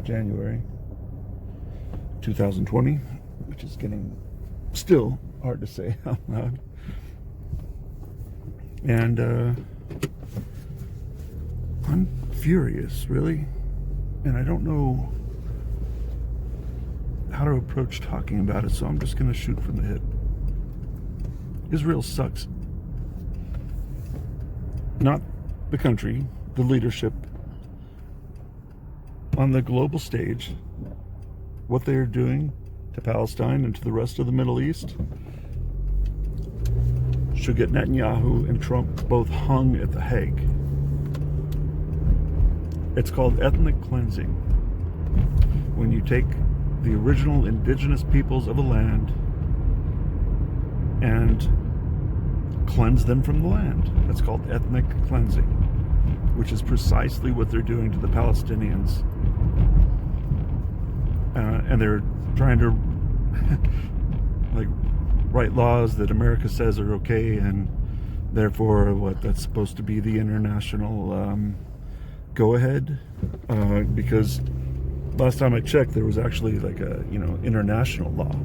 January 2020, which is getting still hard to say out loud. And I'm furious, really. And I don't know how to approach talking about it, so I'm just going to shoot from the hip. Israel sucks. Not the country, the leadership. On the global stage, what they're doing to Palestine and to the rest of the Middle East should get Netanyahu and Trump both hung at the Hague. It's called ethnic cleansing. When you take the original indigenous peoples of a land and cleanse them from the land. That's called ethnic cleansing, which is precisely what they're doing to the Palestinians. And they're trying to like write laws that America says are okay, and therefore that's supposed to be the international go-ahead, because last time I checked, there was actually like a international law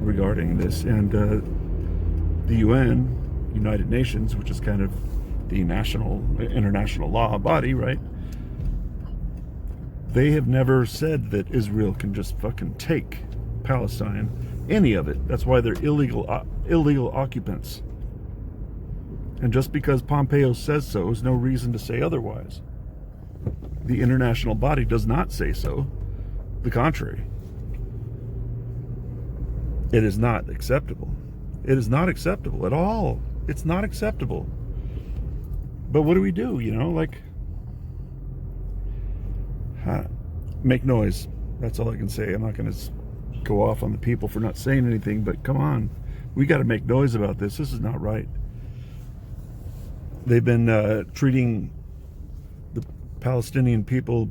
regarding this, and the UN, United Nations, which is kind of the international law body, right? They have never said that Israel can just fucking take Palestine, any of it. That's why they're illegal occupants. And just because Pompeo says so is no reason to say otherwise. The international body does not say so. The contrary. It is not acceptable. It is not acceptable at all. It's not acceptable. But what do we do? Make noise. That's all I can say. I'm not going to go off on the people for not saying anything, but come on. We got to make noise about this. This is not right. They've been treating the Palestinian people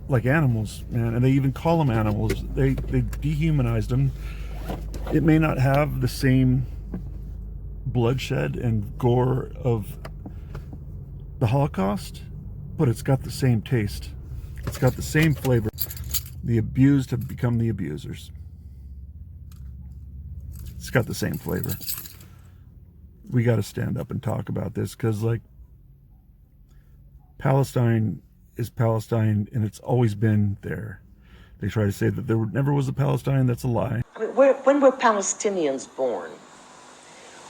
like animals, man, and they even call them animals. They dehumanized them. It may not have the same bloodshed and gore of the Holocaust, but it's got the same taste. It's got the same flavor. The abused have become the abusers. It's got the same flavor. We got to stand up and talk about this, because Palestine is Palestine, and it's always been there. They try to say that there never was a Palestine. That's a lie. I mean, when were Palestinians born?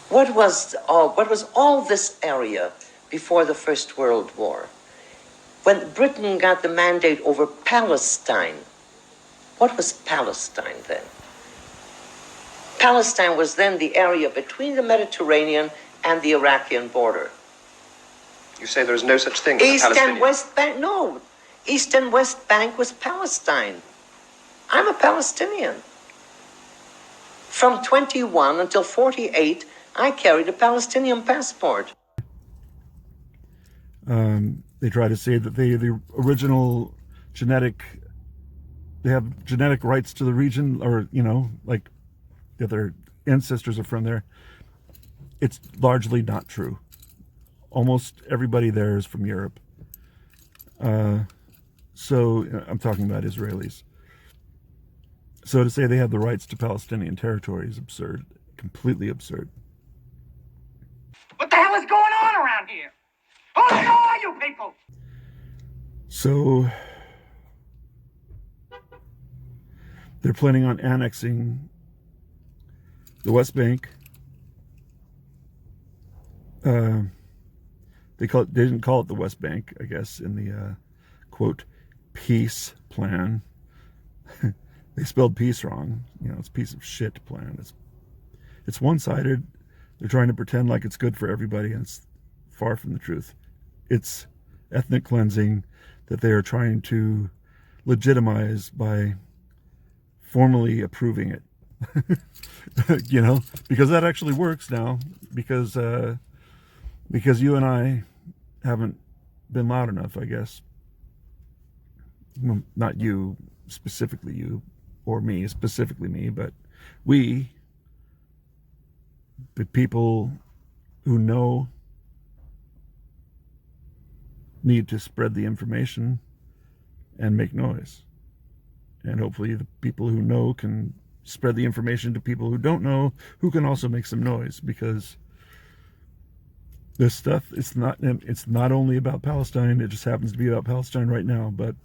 What was all this area before the First World War? When Britain got the mandate over Palestine, what was Palestine then? Palestine was then the area between the Mediterranean and the Iraqi border. You say there's no such thing as East Palestinian? and West Bank, no. East and West Bank was Palestine. I'm a Palestinian. From 21 until 48, I carried a Palestinian passport. They try to say that the original they have genetic rights to the region, or, that their ancestors are from there. It's largely not true. Almost everybody there is from Europe. So I'm talking about Israelis. So to say they have the rights to Palestinian territory is absurd, completely absurd. What the hell is going on around here? Who the hell are you people? So they're planning on annexing the West Bank. They didn't call it the West Bank, I guess, in the quote peace plan. They spelled peace wrong. It's a piece of shit plan. It's one-sided. They're trying to pretend like it's good for everybody, and it's far from the truth. It's ethnic cleansing that they are trying to legitimize by formally approving it. Because that actually works now, because you and I haven't been loud enough, I guess. Well, not you, specifically you, or me, specifically me, but we, the people who know, need to spread the information and make noise. And hopefully the people who know can spread the information to people who don't know, who can also make some noise, because this stuff, it's not only about Palestine. It just happens to be about Palestine right now, but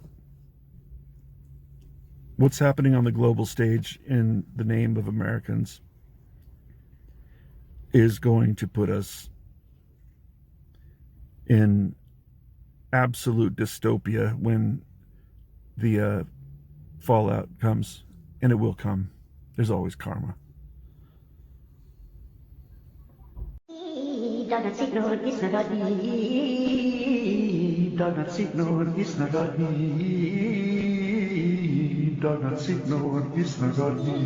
what's happening on the global stage in the name of Americans is going to put us in absolute dystopia when the fallout comes, and it will come. There's always karma. Don't signal is not me. Don't signal is not me. Don't signal is not me.